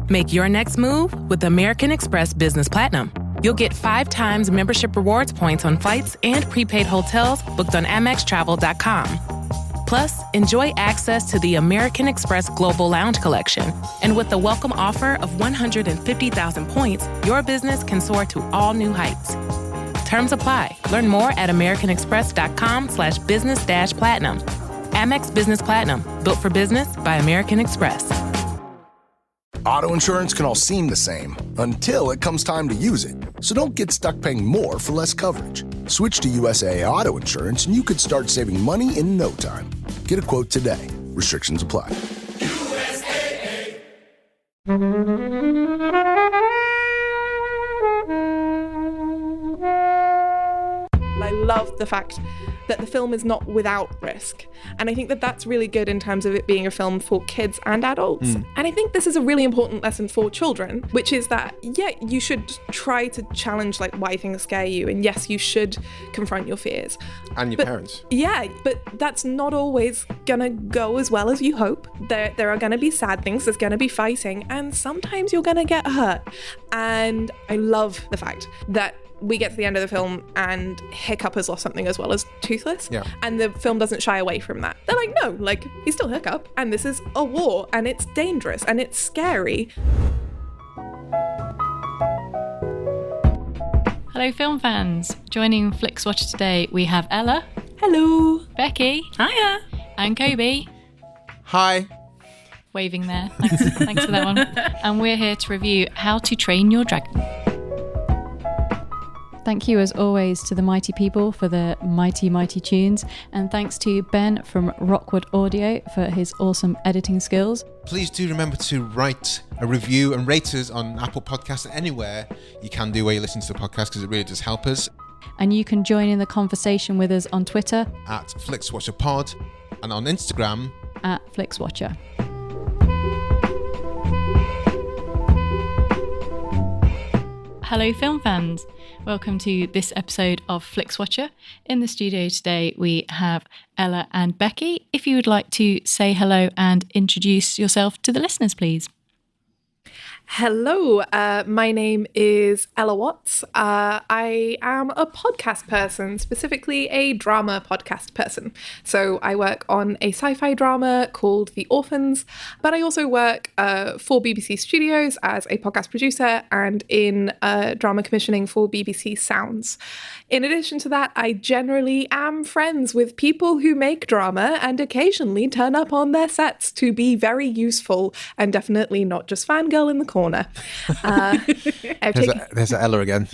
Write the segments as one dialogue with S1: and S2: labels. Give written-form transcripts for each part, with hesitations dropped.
S1: Make your next move with American Express Business Platinum. You'll get 5 times membership rewards points on flights and prepaid hotels booked on AmexTravel.com. Plus, enjoy access to the American Express Global Lounge Collection. And with the welcome offer of 150,000 points, your business can soar to all new heights. Terms apply. Learn more at americanexpress.com/business-platinum. Amex Business Platinum, built for business by American Express.
S2: Auto insurance can all seem the same until it comes time to use it. So don't get stuck paying more for less coverage. Switch to USAA Auto Insurance and you could start saving money in no time. Get a quote today. Restrictions apply. USAA.
S3: I love the fact that the film is not without risk. And I think that that's really good in terms of it being a film for kids and adults. And I think this is a really important lesson for children, which is that, yeah, you should try to challenge like why things scare you. And yes, you should confront your fears.
S4: And your parents.
S3: Yeah, but that's not always gonna go as well as you hope. There are gonna be sad things, there's gonna be fighting, and sometimes you're gonna get hurt. And I love the fact that we get to the end of the film and Hiccup has lost something as well as Toothless.
S4: Yeah.
S3: And the film doesn't shy away from that. They're like, no, like, he's still Hiccup. And this is a war and it's dangerous and it's scary.
S5: Hello, film fans. Joining Flixwatcher today, we have Ella.
S3: Hello.
S5: Becky.
S6: Hiya.
S5: And Kobe.
S4: Hi.
S5: Waving there. Thanks for that one. And we're here to review How to Train Your Dragon. Thank you, as always, to the mighty people for the mighty, mighty tunes. And thanks to Ben from Rockwood Audio for his awesome editing skills.
S4: Please do remember to write a review and rate us on Apple Podcasts and anywhere you can do where you listen to the podcast, because it really does help us.
S5: And you can join in the conversation with us on Twitter
S4: at FlixWatcherPod and on Instagram
S5: at Flixwatcher. Hello, film fans. Welcome to this episode of Flixwatcher. In the studio today, we have Ella and Becky. If you would like to say hello and introduce yourself to the listeners, please.
S3: Hello, my name is Ella Watts. I am a podcast person, specifically a drama podcast person. So I work on a sci-fi drama called The Orphans, but I also work for BBC Studios as a podcast producer and in drama commissioning for BBC Sounds. In addition to that, I generally am friends with people who make drama and occasionally turn up on their sets to be very useful and definitely not just fangirl in the corner.
S4: There's a Ella again.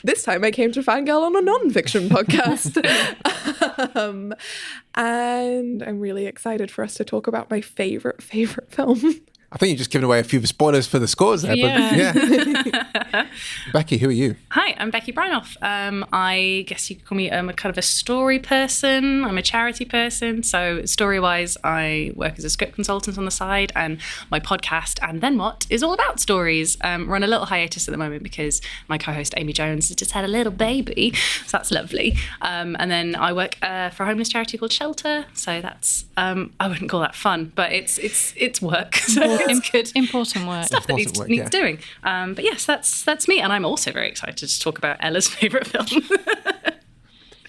S3: This time I came to fangirl on a non-fiction podcast. And I'm really excited for us to talk about my favorite film.
S4: I think you've just given away a few spoilers for the scores there.
S5: Yeah.
S4: But yeah. Becky, who are you?
S6: Hi, I'm Becky Brynolf. I guess you could call me a kind of a story person. I'm a charity person. So story-wise, I work as a script consultant on the side, and my podcast, And Then What, is all about stories. We're on a little hiatus at the moment because my co-host Amy Jones has just had a little baby. So that's lovely. And then I work for a homeless charity called Shelter. So that's, I wouldn't call that fun, but it's work. So it's good.
S5: Important work.
S6: Stuff that needs doing. But yes, that's me. And I'm also very excited to talk about Ella's favourite film.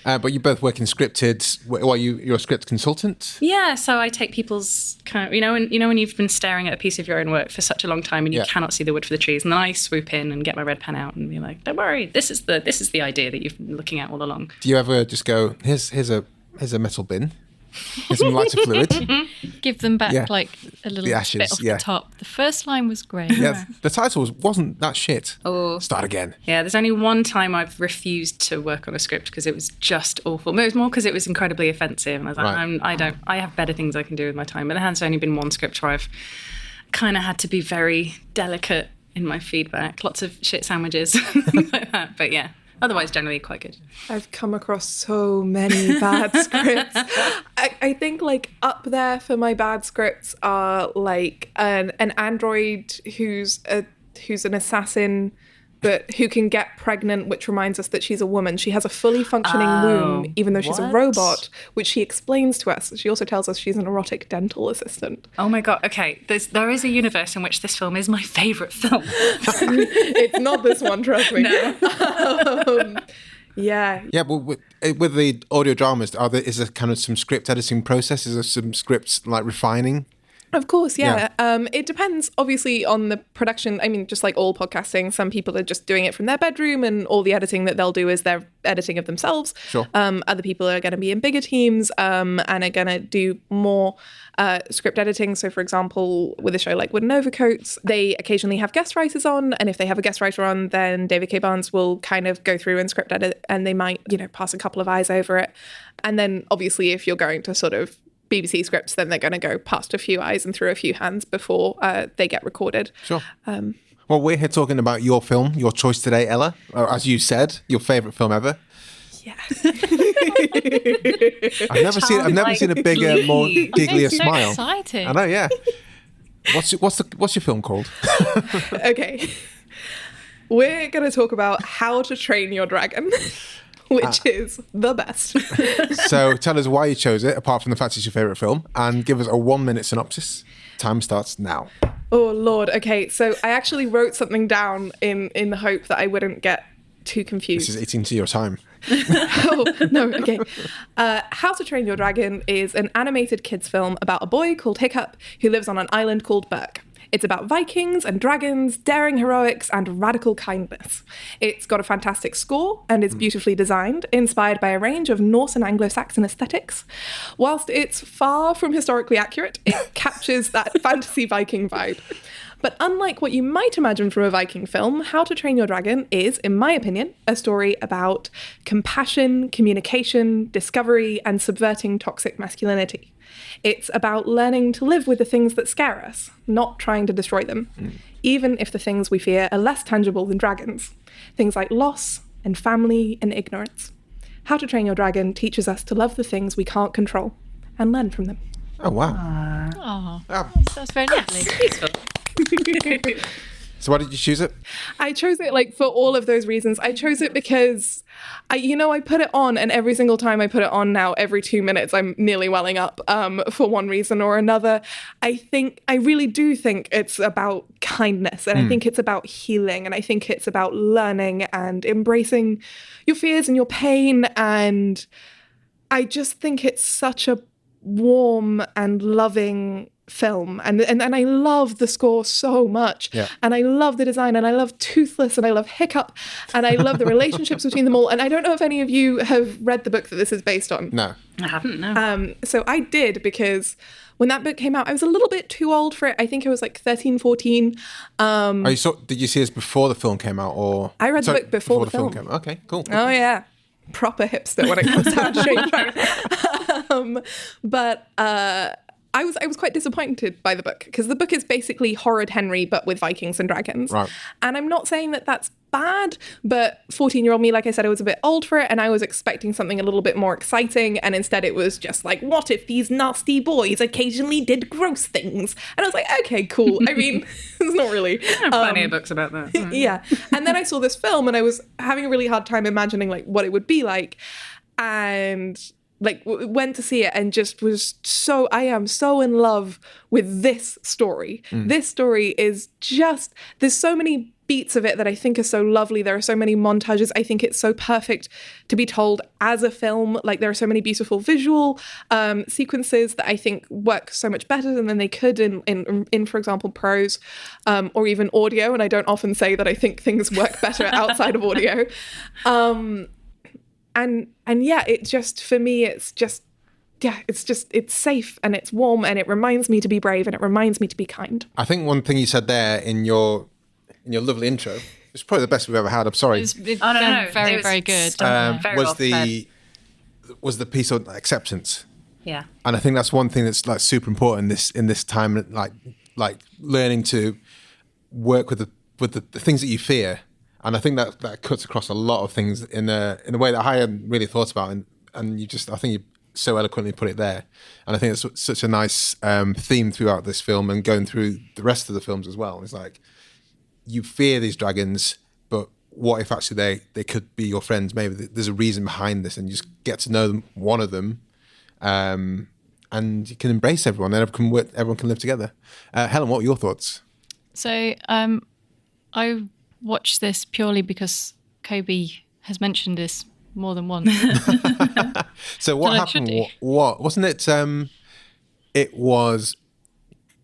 S4: But you both work in scripted. Well, you're a script consultant?
S6: Yeah, so I take people's kind of, when you've been staring at a piece of your own work for such a long time and you cannot see the wood for the trees, and then I swoop in and get my red pen out and be like, don't worry, this is the idea that you've been looking at all along.
S4: Do you ever just go, here's a metal bin? Here's some lighter fluid.
S5: Give them back like a little
S4: ashes,
S5: bit off the top. The first line was great.
S4: Yeah, the title wasn't that shit.
S6: Oh,
S4: start again.
S6: Yeah, there's only one time I've refused to work on a script because it was just awful. It was more because it was incredibly offensive, and I was like, I have better things I can do with my time. But there has only been one script where I've kind of had to be very delicate in my feedback. Lots of shit sandwiches, things like that. But yeah. Otherwise, generally quite good. I've
S3: come across so many bad scripts. I think like up there for my bad scripts are like an android who's an assassin but who can get pregnant, which reminds us that she's a woman. She has a fully functioning womb, even though she's a robot, which she explains to us. She also tells us she's an erotic dental assistant.
S6: Oh my God. Okay. There is a universe in which this film is my favourite film.
S3: It's not this one, trust me.
S6: No.
S3: Yeah.
S4: Yeah, but with the audio dramas, is there kind of some script editing process? Is there some scripts like refining?
S3: Of course, yeah. It depends, obviously, on the production. I mean, just like all podcasting, some people are just doing it from their bedroom and all the editing that they'll do is their editing of themselves.
S4: Sure.
S3: Other people are going to be in bigger teams and are going to do more script editing. So, for example, with a show like Wooden Overcoats, they occasionally have guest writers on. And if they have a guest writer on, then David K. Barnes will kind of go through and script edit and they might, pass a couple of eyes over it. And then, obviously, if you're going to sort of BBC scripts, then they're going to go past a few eyes and through a few hands before they get recorded.
S4: Sure. Well, we're here talking about your film, your choice today, Ella. Or, as you said, your favourite film ever.
S3: Yeah.
S4: I've never seen a bigger, more gigglier
S5: so
S4: smile.
S5: Exciting.
S4: I know, yeah. What's your film called?
S3: Okay. We're going to talk about How to Train Your Dragon. Which is the best.
S4: So tell us why you chose it, apart from the fact it's your favourite film, and give us a 1-minute synopsis. Time starts now.
S3: Oh, Lord. Okay, so I actually wrote something down in the hope that I wouldn't get too confused.
S4: This is eating to your time.
S3: Oh, no, okay. How to Train Your Dragon is an animated kids film about a boy called Hiccup who lives on an island called Berk. It's about Vikings and dragons, daring heroics, and radical kindness. It's got a fantastic score and is beautifully designed, inspired by a range of Norse and Anglo-Saxon aesthetics. Whilst it's far from historically accurate, it captures that fantasy Viking vibe. But unlike what you might imagine from a Viking film, How to Train Your Dragon is, in my opinion, a story about compassion, communication, discovery, and subverting toxic masculinity. It's about learning to live with the things that scare us, not trying to destroy them, even if the things we fear are less tangible than dragons. Things like loss and family and ignorance. How to Train Your Dragon teaches us to love the things we can't control and learn from them.
S4: Oh, wow.
S5: Oh, that's very lovely.
S6: Peaceful.
S4: So why did you choose it?
S3: I chose it for all of those reasons. I chose it because I put it on, and every single time I put it on now, every 2 minutes, I'm nearly welling up for one reason or another. I really do think it's about kindness, and I think it's about healing, and I think it's about learning and embracing your fears and your pain. And I just think it's such a warm and loving film, and I love the score so much, and I love the design, and I love Toothless, and I love Hiccup, and I love the relationships between them all. And I don't know if any of you have read the book that this is based on.
S4: No,
S6: I haven't. No.
S3: So I did, because when that book came out, I was a little bit too old for it. I think it was 13, 14.
S4: Did you see this before the film came out, or
S3: I read the book before the film
S4: came out? Okay, cool.
S3: Oh yeah, proper hipster when it comes to How to Train Your Dragon. But I was quite disappointed by the book, because the book is basically Horrid Henry, but with Vikings and dragons.
S4: Right.
S3: And I'm not saying that that's bad, but 14-year-old me, like I said, I was a bit old for it, and I was expecting something a little bit more exciting, and instead it was just what if these nasty boys occasionally did gross things? And I was like, okay, cool. I mean, it's not really.
S6: Plenty of books about that.
S3: Yeah. And then I saw this film, and I was having a really hard time imagining what it would be like. And went to see it and just was I am so in love with this story. This story is just, there's so many beats of it that I think are so lovely. There are so many montages. I think it's so perfect to be told as a film. There are so many beautiful visual sequences that I think work so much better than they could in for example, prose or even audio. And I don't often say that I think things work better outside of audio. And yeah, it just, for me, it's safe and it's warm and it reminds me to be brave and it reminds me to be kind.
S4: I think one thing you said there in your lovely intro, it's probably the best we've ever had. I'm sorry.
S5: It's
S6: Very,
S5: very good.
S6: Very
S4: was the piece of acceptance.
S6: Yeah.
S4: And I think that's one thing that's super important in this time, like learning to work with the things that you fear. And I think that cuts across a lot of things in a way that I hadn't really thought about, and I think you so eloquently put it there. And I think it's such a nice theme throughout this film and going through the rest of the films as well. It's you fear these dragons, but what if actually they could be your friends? Maybe there's a reason behind this, and you just get to know them, one of them, and you can embrace everyone, and everyone can live together. Helen, what were your thoughts?
S5: So I watched this purely because Kobe has mentioned this more than once.
S4: So what happened? What wasn't it? It was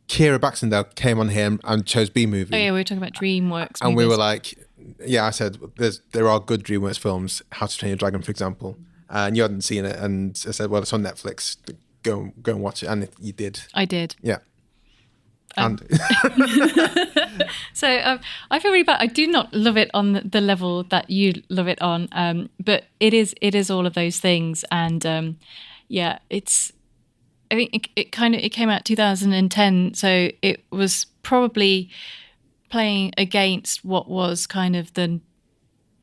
S4: Kira Baxendale came on here and chose B movie.
S5: Oh yeah, we were talking about DreamWorks,
S4: and we were like, yeah, I said there are good DreamWorks films, How to Train Your Dragon, for example, and you hadn't seen it, and I said, well, it's on Netflix. Go and watch it, and you did.
S5: I did.
S4: Yeah. And
S5: so I feel really bad. I do not love it on the level that you love it on, but it is all of those things, and yeah, it's. I think it came out 2010, so it was probably playing against what was kind of the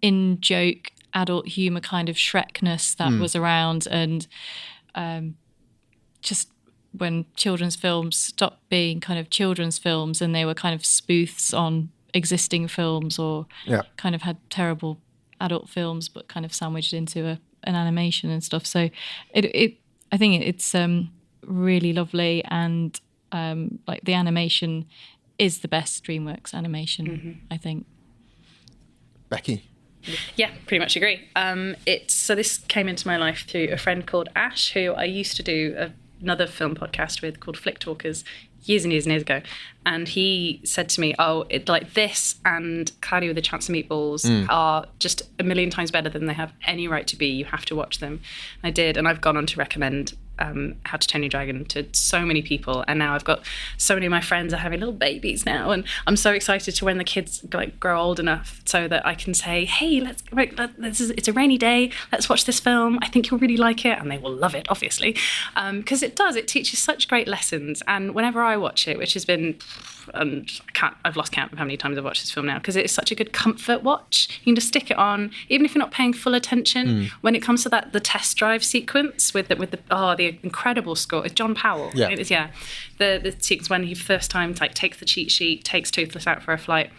S5: in-joke adult humour kind of Shrekness that was around, and just when children's films stopped being kind of children's films and they were kind of spoofs on existing films, or kind of had terrible adult films but kind of sandwiched into an animation and stuff. So I think it's really lovely, and like the animation is the best DreamWorks animation, I think.
S4: Becky?
S6: Yeah, pretty much agree. So this came into my life through a friend called Ash, who I used to do another film podcast with called Flick Talkers years and years and years ago. And he said to me, it like this and Cloudy with a Chance of Meatballs are just a million times better than they have any right to be. You have to watch them. I did, and I've gone on to recommend How to Train Your Dragon to so many people, and now I've got so many of my friends are having little babies now, and I'm so excited to when the kids like grow old enough so that I can say, hey, it's a rainy day, let's watch this film, I think you'll really like it, and they will love it, obviously, because it teaches such great lessons. And whenever I watch it, which has been, and I've lost count of how many times I've watched this film now, because it's such a good comfort watch. You can just stick it on, even if you're not paying full attention. When it comes to the test drive sequence with the incredible score, it's John Powell.
S4: Yeah.
S6: It is, yeah. The sequence when he first time takes the cheat sheet, takes Toothless out for a flight.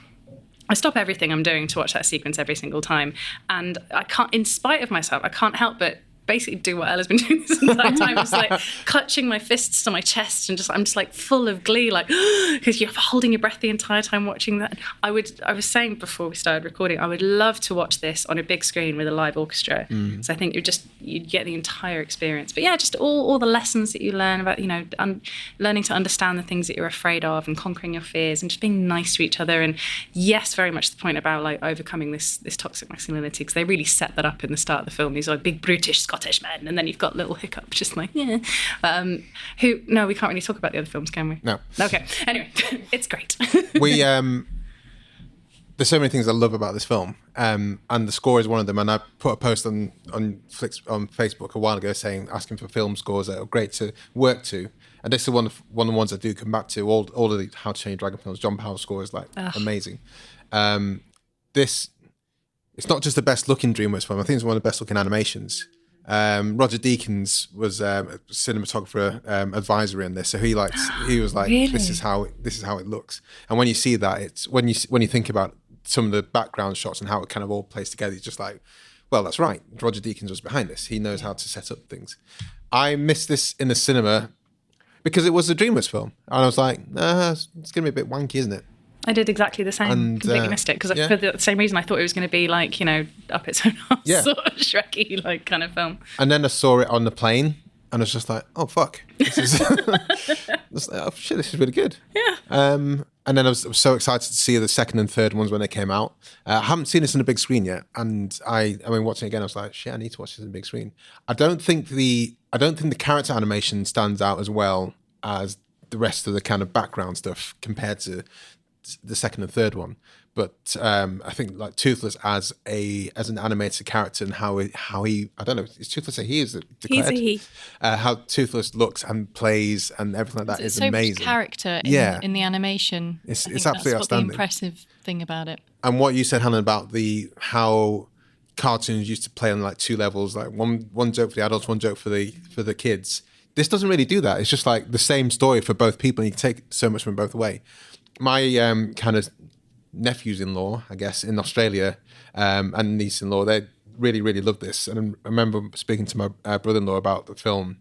S6: I stop everything I'm doing to watch that sequence every single time, and I can't, in spite of myself, I can't help but basically do what Ella's been doing this entire time. Just like clutching my fists to my chest, and I'm just like full of glee, like, because you're holding your breath the entire time watching that. I was saying before we started recording, I would love to watch this on a big screen with a live orchestra. So I think you'd get the entire experience. But yeah, just all the lessons that you learn about, learning to understand the things that you're afraid of and conquering your fears and just being nice to each other. And yes, very much the point about like overcoming this toxic masculinity, because they really set that up in the start of the film. These like big brutish Scottish men, and then you've got little Hiccup just like, yeah. No, we can't really talk about the other films, can we?
S4: No.
S6: Okay. Anyway, it's great.
S4: There's so many things I love about this film, and the score is one of them. And I put a post on Facebook a while ago asking for film scores that are great to work to. And this is one of the ones I do come back to. All of the How to Train Your Dragon films, John Powell's score is like amazing. It's not just the best looking DreamWorks film. I think it's one of the best looking animations. Roger Deakins was a cinematographer advisor in this, so he was like, really? This is how it looks. And when you see that, it's when you think about some of the background shots and how it kind of all plays together, it's just like, well, that's right. Roger Deakins was behind this. He knows how to set up things. I missed this in the cinema because it was a DreamWorks film, and I was like, it's gonna be a bit wanky, isn't it?
S6: I did exactly the same. And, completely missed it because for the same reason I thought it was going to be like, up its own arse, sort of Shrekky like kind of film.
S4: And then I saw it on the plane, and I was just like, oh fuck, this is oh shit, this is really good.
S6: Yeah.
S4: And then I was so excited to see the second and third ones when they came out. I haven't seen this on a big screen yet, and I mean watching it again, I was like, shit, I need to watch this on a big screen. I don't think the character animation stands out as well as the rest of the kind of background stuff compared to the second and third one, but I think like Toothless as an animated character and how he I don't know, is Toothless a he? Is it declared?
S6: He's a he.
S4: How Toothless looks and plays and everything like that is amazing.
S5: Much character in the animation.
S4: It's absolutely
S5: that's
S4: outstanding.
S5: The impressive thing about it.
S4: And what you said, Helen, about how cartoons used to play on like two levels, like one joke for the adults, one joke for the kids. This doesn't really do that. It's just like the same story for both people, and you can take so much from both away. My kind of nephews-in-law, I guess, in Australia, and niece-in-law. They really, really loved this. And I remember speaking to my brother-in-law about the film,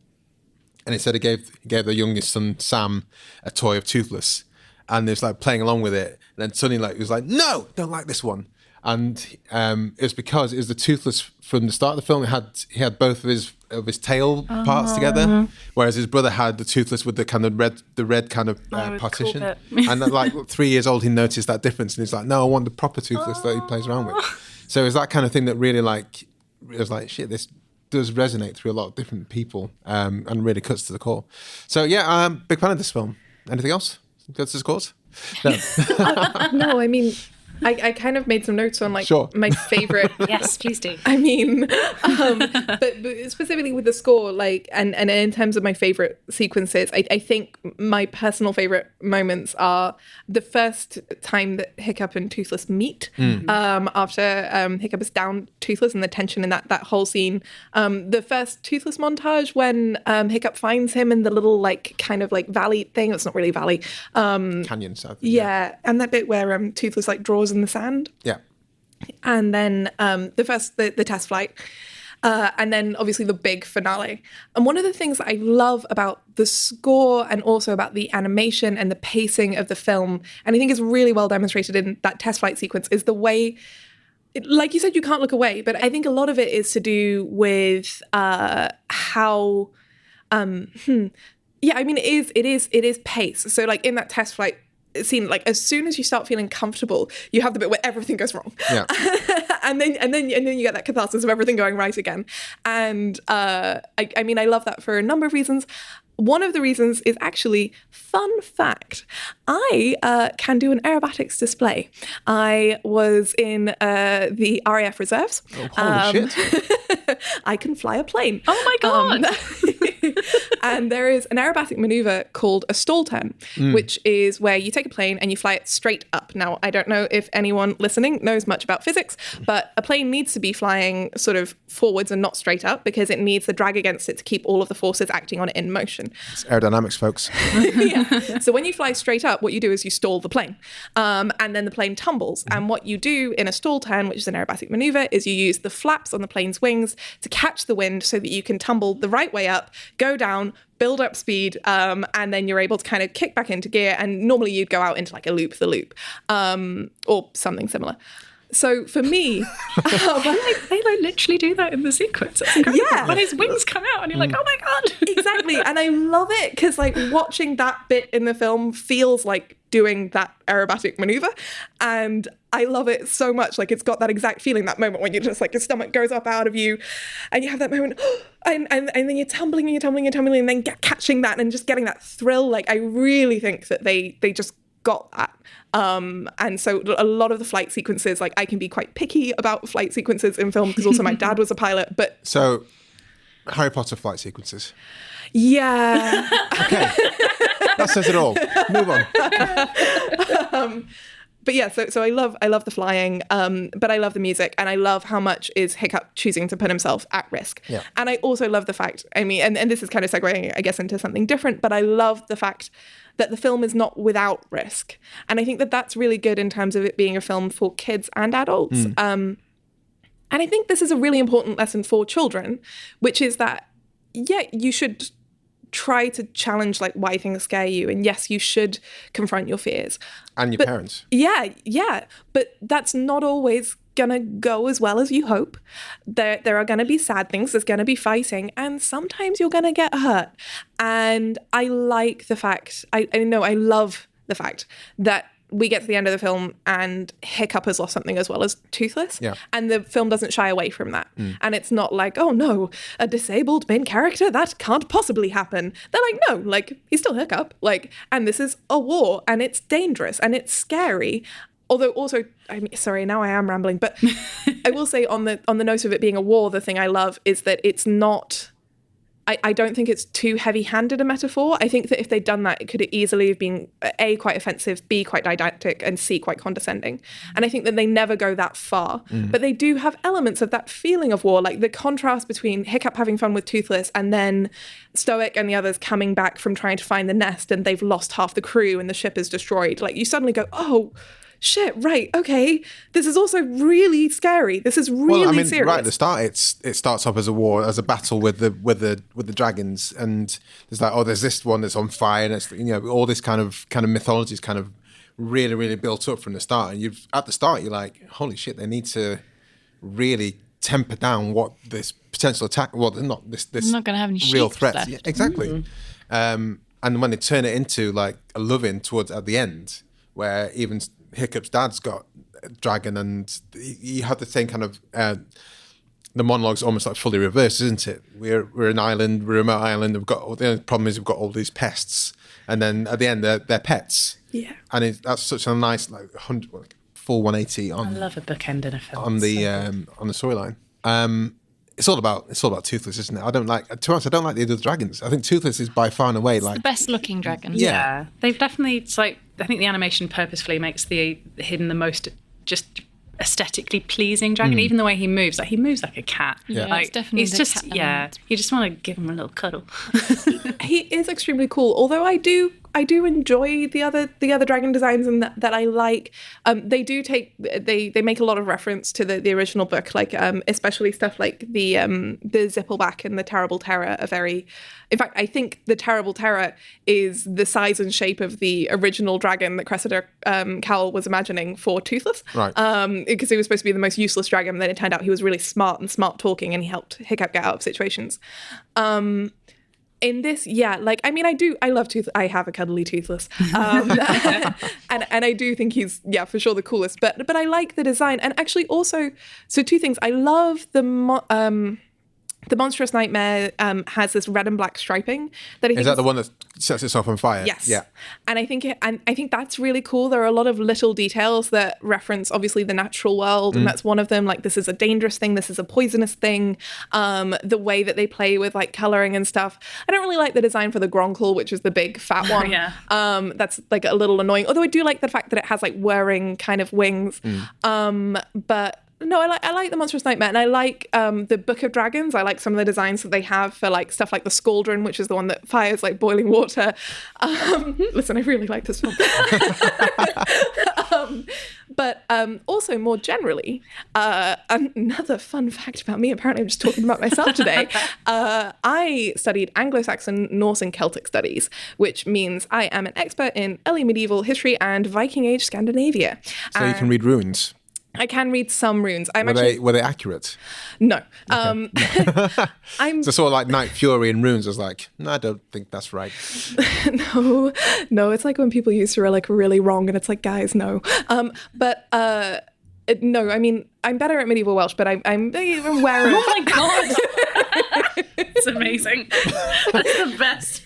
S4: and he said he gave their youngest son, Sam, a toy of Toothless. And he was like playing along with it. And then suddenly he was like, no, don't like this one. And it was because it was the Toothless from the start of the film. He had both of his tail parts together, whereas his brother had the Toothless with the kind of red kind of partition. Cool. And like 3 years old, he noticed that difference, and he's like, "No, I want the proper Toothless that he plays around with." So it was that kind of thing that really like it was like, shit, this does resonate through a lot of different people, and really cuts to the core. So yeah, big fan of this film. Anything else? Cuts to the cause? No.
S3: No, I mean, I kind of made some notes on like my favorite.
S6: Yes, please do.
S3: I mean, but specifically with the score, like, and in terms of my favorite sequences, I think my personal favorite moments are the first time that Hiccup and Toothless meet, after Hiccup is down Toothless, and the tension in that whole scene. The first Toothless montage when Hiccup finds him in the little like kind of like valley thing. It's not really a valley.
S4: Canyon south.
S3: Yeah, and that bit where Toothless like draws in the sand.
S4: Yeah.
S3: And then the test flight. And then obviously the big finale. And one of the things that I love about the score and also about the animation and the pacing of the film, and I think is really well demonstrated in that test flight sequence, is the way, like you said, you can't look away, but I think a lot of it is to do with how, I mean, it is pace. So like in that test flight scene, like as soon as you start feeling comfortable, you have the bit where everything goes wrong. Yeah. and then you get that catharsis of everything going right again. And I mean, I love that for a number of reasons. One of the reasons is actually, fun fact, I can do an aerobatics display. I was in the RAF reserves.
S4: Oh, holy shit.
S3: I can fly a plane.
S6: Oh my God.
S3: And there is an aerobatic maneuver called a stall turn, which is where you take a plane and you fly it straight up. Now, I don't know if anyone listening knows much about physics, but a plane needs to be flying sort of forwards and not straight up because it needs the drag against it to keep all of the forces acting on it in motion.
S4: It's aerodynamics, folks.
S3: Yeah. So when you fly straight up, what you do is you stall the plane, and then the plane tumbles. And what you do in a stall turn, which is an aerobatic maneuver, is you use the flaps on the plane's wings to catch the wind so that you can tumble the right way up, go down, build up speed, and then you're able to kind of kick back into gear. And normally you'd go out into like a loop-the-loop, or something similar. So for me,
S6: they literally do that in the sequence. Yeah, when his wings come out, and you're like, oh my God.
S3: Exactly, and I love it because like watching that bit in the film feels like doing that aerobatic maneuver, and I love it so much. Like it's got that exact feeling, that moment when you just like your stomach goes up out of you, and you have that moment, and then you're tumbling and then catching that and just getting that thrill. Like I really think that they just got that. And so a lot of the flight sequences, like I can be quite picky about flight sequences in film because also my dad was a pilot, but...
S4: So, Harry Potter flight sequences.
S3: Yeah.
S4: Okay. That says it all. Move on.
S3: But yeah, so I love the flying, but I love the music, and I love how much is Hiccup choosing to put himself at risk.
S4: Yeah.
S3: And I also love the fact, I mean, and this is kind of segueing, I guess, into something different, but I love the fact that the film is not without risk. And I think that that's really good in terms of it being a film for kids and adults. And I think this is a really important lesson for children, which is that, yeah, you should try to challenge like why things scare you. And yes, you should confront your fears.
S4: And your parents.
S3: Yeah. But that's not always gonna go as well as you hope. There are gonna be sad things, there's gonna be fighting, and sometimes you're gonna get hurt. And I like the fact, I love the fact that we get to the end of the film and Hiccup has lost something as well as Toothless. Yeah. And the film doesn't shy away from that. And it's not like, oh no, a disabled main character, that can't possibly happen. They're like, no, like he's still Hiccup. Like, and this is a war and it's dangerous and it's scary. Although also, I mean, sorry, now I am rambling, but I will say on the note of it being a war, the thing I love is that it's not, I don't think it's too heavy-handed a metaphor. I think that if they'd done that, it could easily have been A, quite offensive, B, quite didactic, and C, quite condescending. And I think that they never go that far. But they do have elements of that feeling of war, like the contrast between Hiccup having fun with Toothless and then Stoic and the others coming back from trying to find the nest and they've lost half the crew and the ship is destroyed. Like you suddenly go, oh, shit, right, okay, this is also really scary. This is really serious.
S4: Right at the start, it starts off as a war, as a battle with the dragons, and there's like, oh, there's this one that's on fire, and it's, you know, all this kind of mythology is kind of really, really built up from the start. And at the start, you're like, holy shit, they need to really temper down what this potential attack. Well, they're not this. They're
S5: not going to have any
S4: real
S5: sheep
S4: threats.
S5: left.
S4: Yeah, exactly. And when they turn it into like a loving towards at the end, where even Hiccup's dad's got a dragon, and you have the same kind of the monologue's almost like fully reversed, isn't it? We're an island, we're a remote island. The only problem is we've got all these pests, and then at the end they're pets.
S3: Yeah,
S4: and that's such a nice full 180 on.
S6: I love a bookend in a film
S4: on the storyline. It's all about Toothless, isn't it? To be honest, I don't like the other dragons. I think Toothless is by far and away
S5: the best looking dragon.
S6: Yeah. They've definitely, it's like, I think the animation purposefully makes the hidden the most just aesthetically pleasing dragon. Even the way he moves like a cat.
S5: Yeah,
S6: like,
S5: it's definitely
S6: he's
S5: the
S6: just,
S5: cat
S6: yeah,
S5: element.
S6: you just want to give him a little cuddle.
S3: he is extremely cool. Although I do enjoy the other dragon designs, and that I like. They do they make a lot of reference to the original book, like especially stuff like the Zippleback and the Terrible Terror are very. In fact, I think the Terrible Terror is the size and shape of the original dragon that Cressida Powell was imagining for Toothless.
S4: Right.
S3: Because he was supposed to be the most useless dragon, and then it turned out he was really smart and smart talking, and he helped Hiccup get out of situations. In this, yeah, like, I mean, I love Toothless. I have a cuddly Toothless. And I do think he's, yeah, for sure the coolest. But I like the design. And actually also, so two things. I love the Monstrous Nightmare has this red and black striping that I think
S4: Is that the one that sets itself on fire?
S3: Yes.
S4: Yeah.
S3: And I think that's really cool. There are a lot of little details that reference obviously the natural world, and that's one of them. Like, this is a dangerous thing, this is a poisonous thing. The way that they play with like coloring and stuff. I don't really like the design for the Gronkle, which is the big fat one.
S6: Yeah.
S3: That's like a little annoying. Although I do like the fact that it has like whirring kind of wings. But no, I like the Monstrous Nightmare, and I like the Book of Dragons. I like some of the designs that they have for like stuff like the Scaldron, which is the one that fires like boiling water. Listen, I really like this film. But also more generally, another fun fact about me, apparently I'm just talking about myself today. I studied Anglo-Saxon, Norse and Celtic studies, which means I am an expert in early medieval history and Viking Age Scandinavia.
S4: So you can read runes.
S3: I can read some runes.
S4: Were they accurate?
S3: No.
S4: Okay.
S3: I'm
S4: So sort of like Night Fury and runes. I was like, no, I don't think that's right.
S3: no. It's like when people use Cyrillic really wrong, and it's like, guys, no. No. I mean, I'm better at medieval Welsh, but I'm aware of.
S6: Oh my god, it's amazing. That's the best.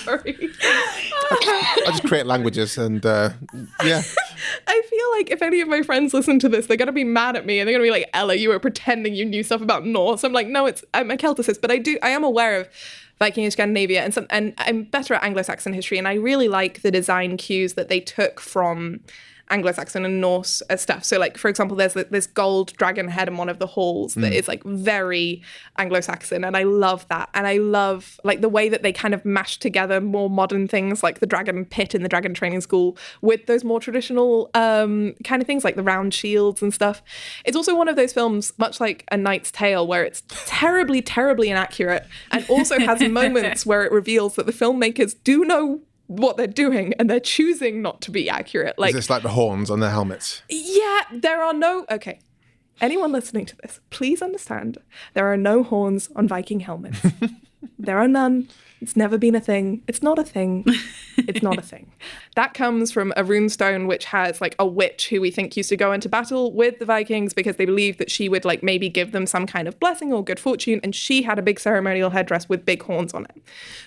S3: Sorry.
S4: I just create languages, and yeah.
S3: I feel like if any of my friends listen to this, they're going to be mad at me, and they're going to be like, Ella, you were pretending you knew stuff about Norse. I'm like, no, I'm a Celticist, but I am aware of Viking and Scandinavia, and I'm better at Anglo-Saxon history, and I really like the design cues that they took from Anglo-Saxon and Norse stuff. So like, for example, there's this gold dragon head in one of the halls that is like very Anglo-Saxon, and I love that. And I love like the way that they kind of mash together more modern things like the dragon pit in the dragon training school with those more traditional kind of things like the round shields and stuff. It's also one of those films, much like A Knight's Tale, where it's terribly, terribly inaccurate, and also has moments where it reveals that the filmmakers do know what they're doing, and they're choosing not to be accurate. Like,
S4: Is this like the horns on their helmets?
S3: yeah, there are no. Okay, anyone listening to this, please understand, there are no horns on Viking helmets. There are none. It's never been a thing. It's not a thing. It's not a thing. That comes from a runestone which has like a witch who we think used to go into battle with the Vikings because they believed that she would like maybe give them some kind of blessing or good fortune, and she had a big ceremonial headdress with big horns on it.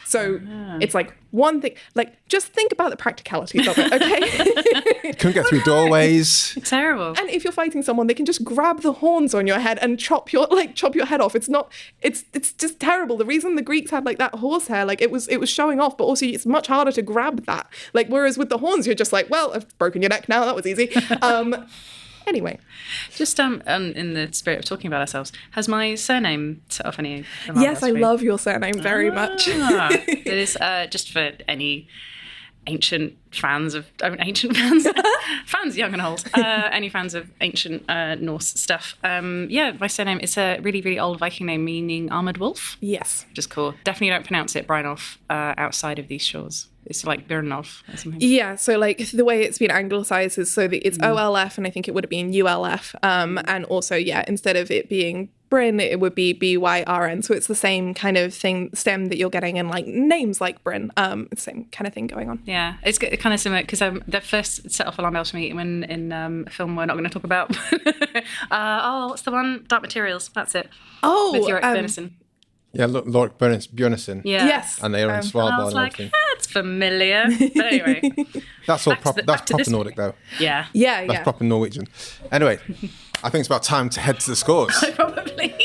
S3: So it's like one thing, like just think about the practicalities of it, okay?
S4: Couldn't get through doorways.
S6: Terrible.
S3: And if you're fighting someone, they can just grab the horns on your head and chop your head off. It's just terrible. The reason the Greeks had like that horsehair, like it was showing off, but also it's much harder to grab that. Like, whereas with the horns, you're just like, well, I've broken your neck now. That was easy. Anyway,
S6: Just in the spirit of talking about ourselves, has my surname set off any?
S3: yes, I love your surname very much.
S6: It is just for any ancient fans, fans young and old, any fans of ancient Norse stuff. My surname, it's a really, really old Viking name meaning armoured wolf.
S3: Yes.
S6: Which is cool. Definitely don't pronounce it Brynolf outside of these shores. It's like Brynolf or something.
S3: Yeah, so like the way it's been anglicised is so that it's OLF, and I think it would have been ULF. And also, instead of it being Bryn, it would be BYRN. So it's the same kind of stem that you're getting in like names like Bryn. It's the same kind of thing going on.
S6: Yeah, it's kind of similar because the first set off alarm bells for me when in a film we're not going to talk about. What's the one? Dark Materials. That's it.
S3: Oh,
S6: with Yorick Byrnison.
S4: Yeah, look, Lorik Bjornsson.
S6: Yeah.
S3: Yes.
S4: And they are in Svalbard
S6: I was
S4: and
S6: like,
S4: everything.
S6: that's familiar. But anyway.
S4: That's all proper. That's proper Nordic, though.
S6: Yeah.
S4: That's proper Norwegian. Anyway, I think it's about time to head to the scores.
S6: Probably.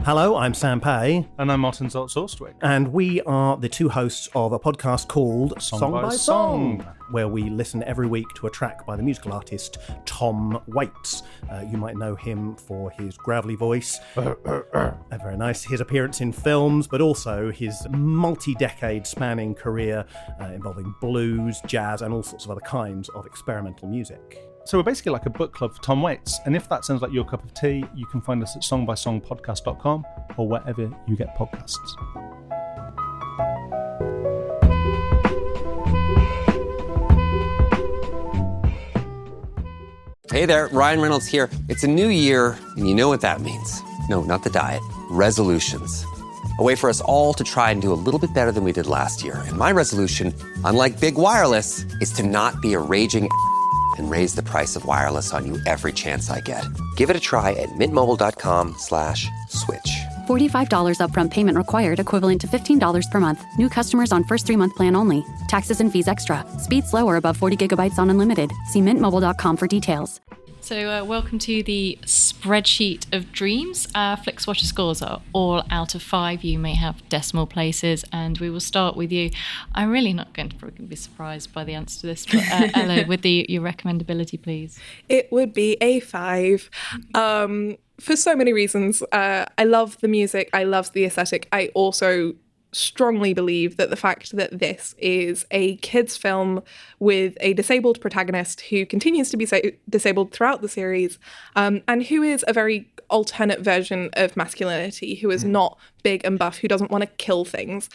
S7: Hello, I'm Sam Pay.
S8: And I'm Martin Zoltz-Orstwick.
S7: And we are the two hosts of a podcast called Song by Song, where we listen every week to a track by the musical artist Tom Waits. You might know him for his gravelly voice, very nice, his appearance in films, but also his multi-decade spanning career involving blues, jazz, and all sorts of other kinds of experimental music.
S8: So we're basically like a book club for Tom Waits, and if that sounds like your cup of tea, you can find us at songbysongpodcast.com or wherever you get podcasts.
S9: Hey there, Ryan Reynolds here. It's a new year, and you know what that means. No, not the diet. Resolutions. A way for us all to try and do a little bit better than we did last year. And my resolution, unlike big wireless, is to not be a raging and raise the price of wireless on you every chance I get. Give it a try at mintmobile.com/switch.
S10: $45 upfront payment required, equivalent to $15 per month. New customers on first 3-month plan only. Taxes and fees extra. Speed slower above 40 gigabytes on unlimited. See mintmobile.com for details.
S5: So welcome to the spreadsheet of dreams. Flixwatcher scores are all out of 5. You may have decimal places, and we will start with you. I'm really not going to probably be surprised by the answer to this, but Ella, with your recommendability, please.
S3: It would be a 5. For so many reasons. I love the music. I love the aesthetic. I also strongly believe that the fact that this is a kids' film with a disabled protagonist who continues to be disabled throughout the series, and who is a very alternate version of masculinity, who is not big and buff, who doesn't want to kill things,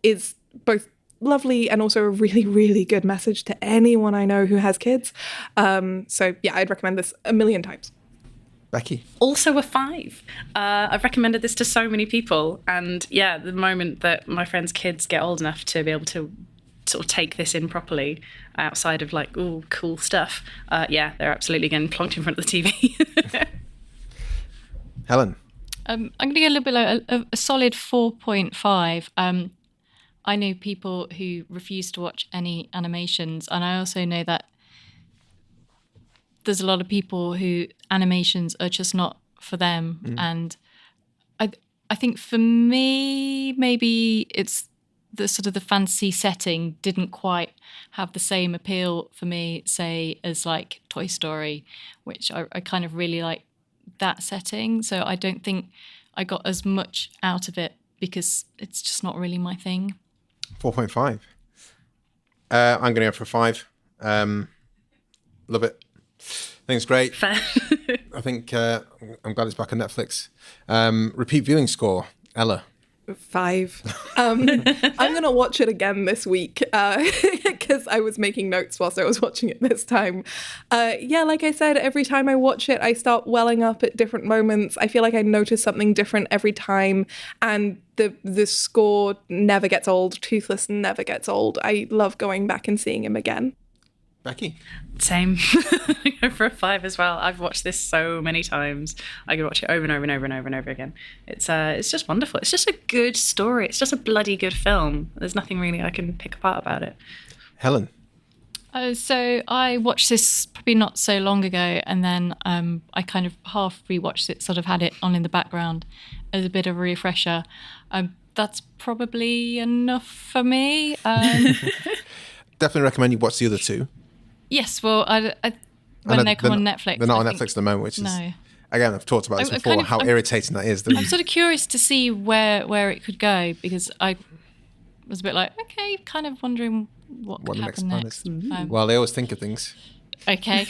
S3: is both lovely and also a really, really good message to anyone I know who has kids. I'd recommend this a million times.
S4: Becky?
S6: Also a 5. I've recommended this to so many people. And the moment that my friends' kids get old enough to be able to sort of take this in properly outside of like, ooh, cool stuff, they're absolutely getting plonked in front of the TV.
S4: Helen?
S5: I'm going to go a little bit lower, a solid 4.5. I know people who refuse to watch any animations, and I also know that there's a lot of people who animations are just not for them. And I think for me, maybe it's the sort of the fantasy setting didn't quite have the same appeal for me, say, as like Toy Story, which I kind of really like that setting. So I don't think I got as much out of it because it's just not really my thing.
S4: 4.5. I'm going to go for a 5. Love it. I think it's great.
S6: Fair.
S4: I think I'm glad it's back on Netflix. Repeat viewing score, Ella.
S3: 5. I'm going to watch it again this week because I was making notes whilst I was watching it this time. Like I said, every time I watch it, I start welling up at different moments. I feel like I notice something different every time, and the score never gets old. Toothless never gets old. I love going back and seeing him again.
S4: Becky?
S6: Same. I go for a 5 as well. I've watched this so many times. I could watch it over and over and over and over and over again. It's just wonderful. It's just a good story. It's just a bloody good film. There's nothing really I can pick apart about it.
S4: Helen?
S5: So I watched this probably not so long ago, and then I kind of half rewatched it, sort of had it on in the background as a bit of a refresher. That's probably enough for me.
S4: Definitely recommend you watch the other two.
S5: Yes, well, when they come on Netflix.
S4: They're not on Netflix at the moment, which is...
S5: No.
S4: again, I've talked about this
S5: I'm
S4: before,
S5: kind of-
S4: how
S5: I'm-
S4: irritating that is.
S5: I'm sort of curious to see where it could go, because I was a bit like, okay, kind of wondering what could
S4: the
S5: happen
S4: plan
S5: next.
S4: is. Well, they always think of things.
S5: Okay.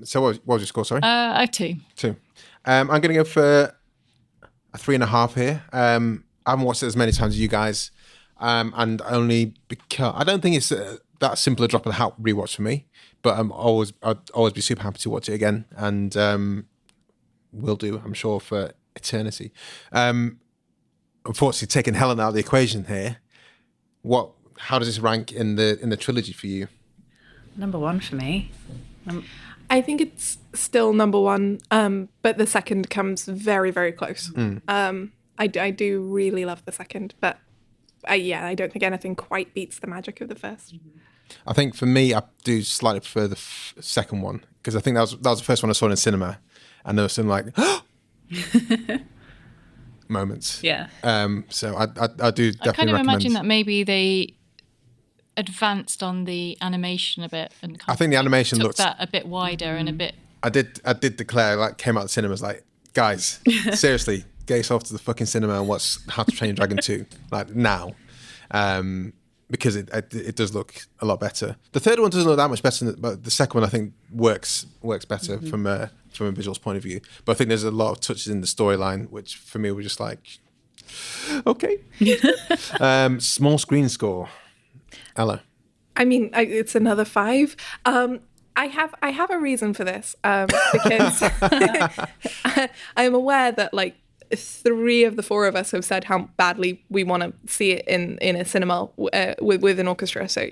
S4: So what was your score, sorry?
S5: I 2.
S4: 2. I'm going to go for a 3.5 here. I haven't watched it as many times as you guys, and only because I don't think it's that simple a drop of the hat rewatch for me. But I'd always be super happy to watch it again, and will do, I'm sure, for eternity. Unfortunately, taking Helen out of the equation here, how does this rank in the trilogy for you?
S6: Number 1 for me.
S3: I think it's still number 1, but the second comes very, very close. I do really love the second, but I don't think anything quite beats the magic of the first.
S4: I think for me, I do slightly prefer the second one, because I think that was the first one I saw in cinema, and there was some like moments.
S6: Yeah.
S4: So I do definitely
S5: I kind of
S4: recommend.
S5: imagine that maybe they advanced on the animation a bit, and
S4: I think the animation
S5: took
S4: looks
S5: that a bit wider and a bit.
S4: I did declare, like, came out of the cinema, was like, guys, seriously, get yourself to the fucking cinema and watch How to Train Your Dragon 2, like, now. Because it does look a lot better. The third one doesn't look that much better, but the second one I think works better from a visuals point of view. But I think there's a lot of touches in the storyline which for me were just like, okay. Small screen score, Ella.
S3: I mean, it's another 5. I have a reason for this, because I am aware that like 3 of the 4 of us have said how badly we want to see it in a cinema with an orchestra. So,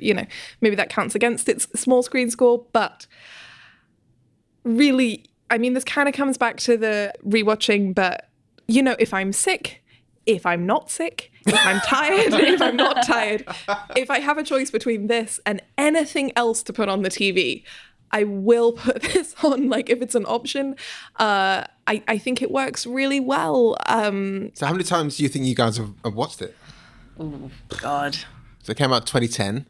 S3: maybe that counts against its small screen score. But really, I mean, this kind of comes back to the rewatching. But, if I'm sick, if I'm not sick, if I'm tired, if I'm not tired, if I have a choice between this and anything else to put on the TV, I will put this on, like, if it's an option. I think it works really well.
S4: So how many times do you think you guys have watched it?
S6: Oh, God.
S4: So it came out 2010.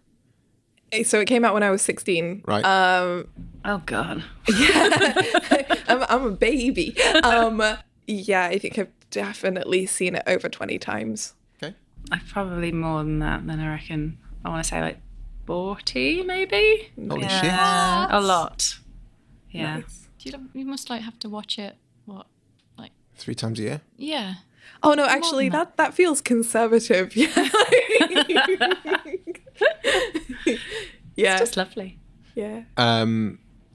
S3: So it came out when I was 16.
S4: Right.
S6: Oh, God.
S3: Yeah. I'm a baby. Yeah, I think I've definitely seen it over 20 times.
S4: Okay.
S6: I've probably more than that, then I reckon. I want to say like 40, maybe?
S4: Holy shit.
S6: A lot. Yeah.
S3: Nice.
S5: You must like have to watch it. What, like
S4: 3 times a year?
S5: Yeah.
S3: Oh no, actually that feels conservative. Yeah. Yeah.
S6: It's just lovely.
S3: Yeah.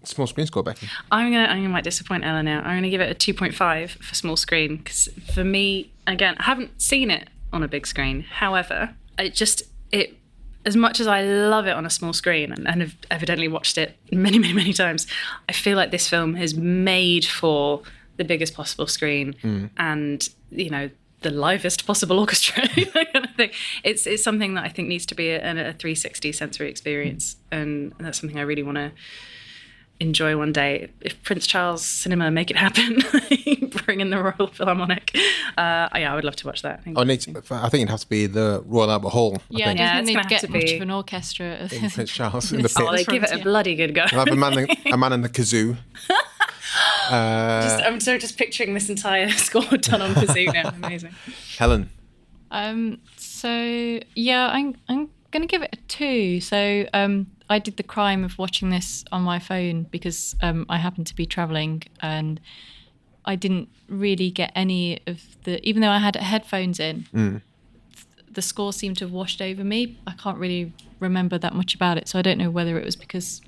S4: Small screen score, Becky.
S6: I'm gonna might disappoint Ella now. I'm gonna give it a 2.5 for small screen, because for me, again, I haven't seen it on a big screen. However, it as much as I love it on a small screen and have evidently watched it many, many, many times, I feel like this film is made for the biggest possible screen and, the livest possible orchestra. That kind of thing. It's something that I think needs to be a 360 sensory experience, and that's something I really want to enjoy one day. If Prince Charles Cinema make it happen, bring in the Royal Philharmonic. I would love to watch that.
S4: I think it'd have to be the Royal Albert Hall.
S5: Yeah, I
S6: Yeah,
S5: don't
S6: it's
S5: think
S6: gonna
S5: they'd
S6: have
S5: get
S6: to
S5: much
S6: be
S5: of an orchestra.
S4: In Prince Charles in the
S6: Oh, they
S4: pit.
S6: give it a bloody good go.
S4: We'll have a man in the kazoo.
S6: I'm just picturing this entire score done on kazoo now. Amazing.
S4: Helen.
S5: So yeah, I'm gonna give it a 2. So I did the crime of watching this on my phone because I happened to be traveling and I didn't really get any of even though I had headphones in, the score seemed to have washed over me. I can't really remember that much about it, so I don't know whether it was because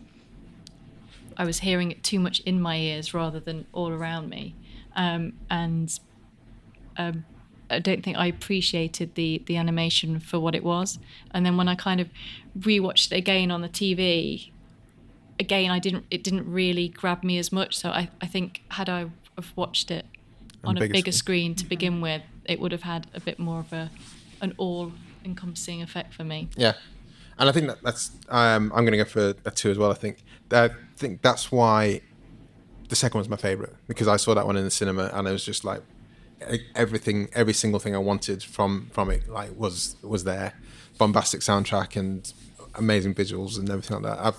S5: I was hearing it too much in my ears rather than all around me. I don't think I appreciated the animation for what it was. And then when I kind of rewatched it again on the TV, again it didn't really grab me as much. So I think had I have watched it on a bigger screen to begin with, it would have had a bit more of an all-encompassing effect for me.
S4: Yeah. And I think that's I'm going to go for a 2 as well. I think that's why the second one's my favourite, because I saw that one in the cinema and it was just like every single thing I wanted from it like was there. Bombastic soundtrack and amazing visuals and everything like that.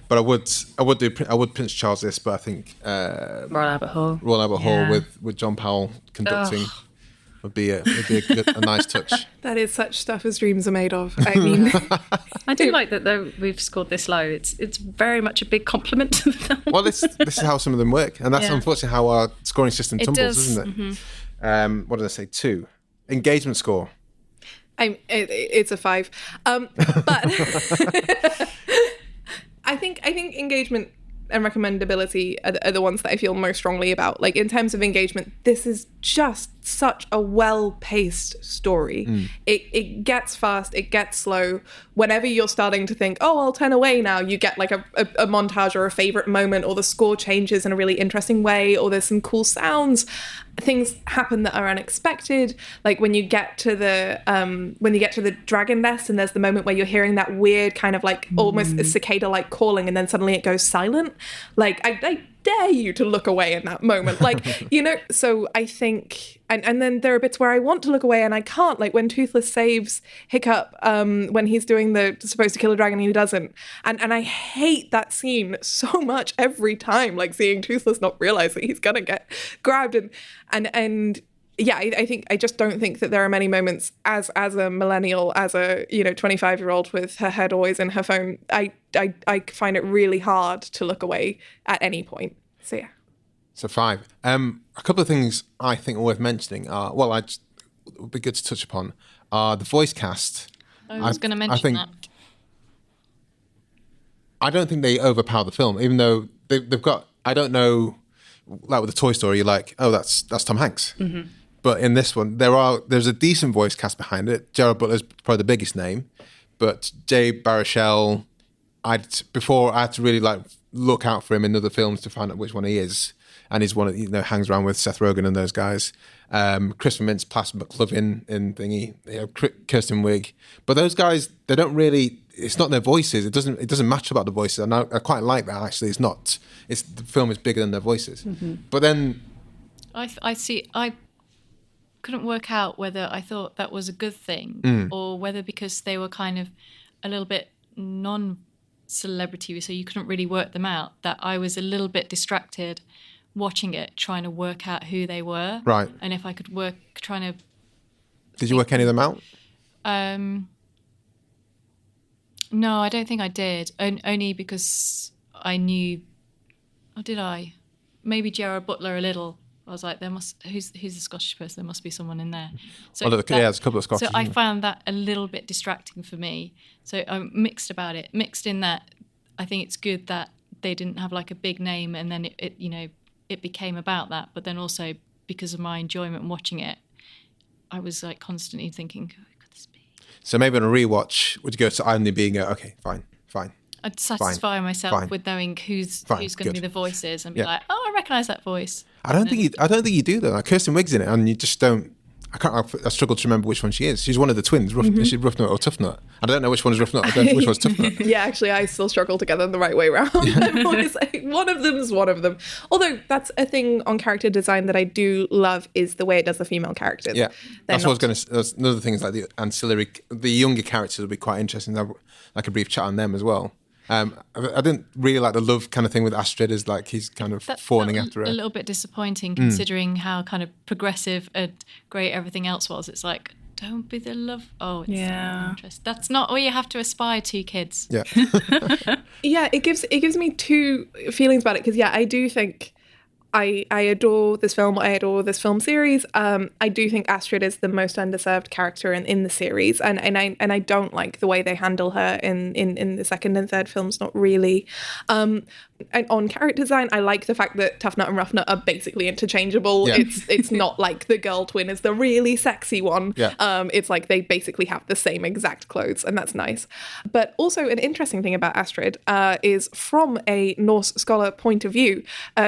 S4: But I would Prince Charles this, but I think
S6: Royal Albert Hall.
S4: Royal Albert Hall with John Powell conducting would be a nice touch.
S3: That is such stuff as dreams are made of. I mean,
S6: I do like that though we've scored this low. It's very much a big compliment to the film.
S4: Well, this is how some of them work, and that's unfortunately how our scoring system tumbles, isn't it?
S6: Mm-hmm.
S4: What did I say? 2. Engagement score.
S3: It's a 5, but I think engagement and recommendability are the ones that I feel most strongly about. Like, in terms of engagement, this is just such a well-paced story. It gets fast, it gets slow. Whenever you're starting to think, oh, I'll turn away now, you get like a montage or a favorite moment, or the score changes in a really interesting way, or there's some cool sounds. Things happen that are unexpected. Like when you get to the dragon nest, and there's the moment where you're hearing that weird kind of like almost a cicada-like calling, and then suddenly it goes silent. Like I dare you to look away in that moment. Like, you know, so I think, and then there are bits where I want to look away and I can't, like when Toothless saves Hiccup, when he's doing supposed to kill a dragon and he doesn't. And I hate that scene so much every time, like seeing Toothless not realize that he's gonna get grabbed and yeah, I just don't think that there are many moments as a millennial, as a 25-year-old with her head always in her phone. I find it really hard to look away at any point. So yeah.
S4: So 5. A couple of things I think are worth mentioning are, it would be good to touch upon, are the voice cast.
S5: I was going to mention that.
S4: I don't think they overpower the film, even though they've got, I don't know, like with the Toy Story, you're like, oh, that's Tom Hanks. Mm-hmm. But in this one, there's a decent voice cast behind it. Gerard Butler's probably the biggest name, but Jay Baruchel, before I had to really like look out for him in other films to find out which one he is, and he's one of hangs around with Seth Rogen and those guys. Christopher Mintz-Plasse, McLovin in Thingy, Kirsten Wiig, but those guys, they don't really. It's not their voices. It doesn't match about the voices, and I quite like that. Actually, it's not. It's the film is bigger than their voices. Mm-hmm. But then,
S5: I see. I couldn't work out whether I thought that was a good thing or whether because they were kind of a little bit non-celebrity, so you couldn't really work them out, that I was a little bit distracted watching it, trying to work out who they were.
S4: Right.
S5: And if I could trying to...
S4: Did you work any of them out?
S5: No, I don't think I did. Only because I knew... Or did I? Maybe Gerard Butler a little. I was like, who's the Scottish person? There must be someone in there. So
S4: there's a couple of Scottish.
S5: So I found that a little bit distracting for me. So I'm mixed about it. Mixed in that I think it's good that they didn't have like a big name, and then it became about that. But then also because of my enjoyment watching it, I was like constantly thinking, who could this be?
S4: So maybe on a rewatch, would you go to IMDb and go, okay, fine.
S5: I'd satisfy myself with knowing who's going to be the voices and be like, oh, I recognise that voice.
S4: I don't think you do though. Like Kirsten Wiig's in it, and you just don't. I struggle to remember which one she is. She's one of the twins. Is she Rough Nut or Tough Nut? I don't know which one is Rough Nut. I don't know which one's Tough Nut.
S3: Yeah, actually, I still struggle to get them the right way around. One of them is one of them. Although that's a thing on character design that I do love, is the way it does the female characters.
S4: Yeah, that's what I was going to. That's another thing is like the ancillary, the younger characters will be quite interesting. Have like a brief chat on them as well. I didn't really like the love kind of thing with Astrid, is like he's kind of fawning after her.
S5: A little bit disappointing considering how kind of progressive and great everything else was. It's like, don't be the love. Oh, it's so interesting. That's not all you have to aspire to, kids.
S4: Yeah.
S3: Yeah, it gives me two feelings about it, because I do think I adore this film. I adore this film series. I do think Astrid is the most underserved character in the series, and I don't like the way they handle her in the second and third films. Not really. And on character design, I like the fact that Tough Nut and Rough Nut are basically interchangeable. Yeah. It's not like the girl twin is the really sexy one.
S4: Yeah.
S3: It's like they basically have the same exact clothes, and that's nice. But also an interesting thing about Astrid is from a Norse scholar point of view,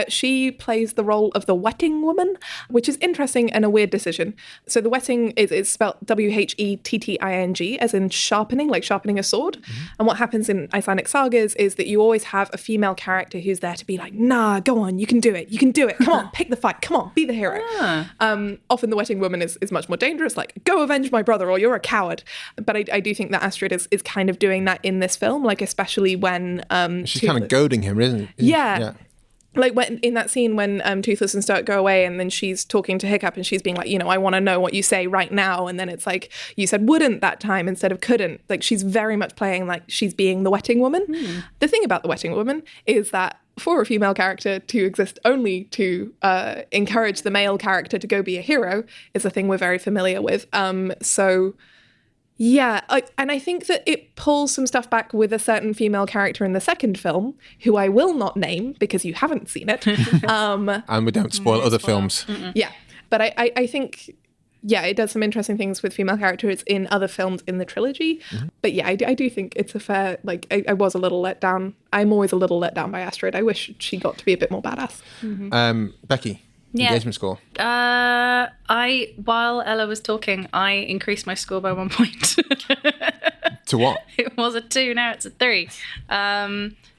S3: she plays plays the role of the wetting woman, which is interesting and a weird decision. So the wetting is spelled Whetting, as in sharpening, like sharpening a sword. And what happens in Icelandic sagas is that you always have a female character who's there to be like, nah, go on, you can do it, come on, pick the fight, come on, be the hero. Often the wetting woman is much more dangerous, like, go avenge my brother or you're a coward. But I do think that Astrid is kind of doing that in this film, like especially when
S4: she's kind of goading him, isn't she?
S3: Yeah. Like when in that scene when Toothless and Stoic go away, and then she's talking to Hiccup and she's being like, I want to know what you say right now. And then it's like, you said wouldn't that time instead of couldn't. Like she's very much playing like she's being the wetting woman. The thing about the wetting woman is that for a female character to exist only to encourage the male character to go be a hero is a thing we're very familiar with. Yeah, and I think that it pulls some stuff back with a certain female character in the second film, who I will not name because you haven't seen it.
S4: And we don't spoil other films.
S3: Yeah, but I think, it does some interesting things with female characters in other films in the trilogy. But yeah, I do think it's a fair, like, I was a little let down. I'm always a little let down by Astrid. I wish she got to be a bit more badass.
S4: Becky? Engagement score.
S6: While Ella was talking, I increased my score by 1 point.
S4: To what?
S6: It was a 2, now it's a 3.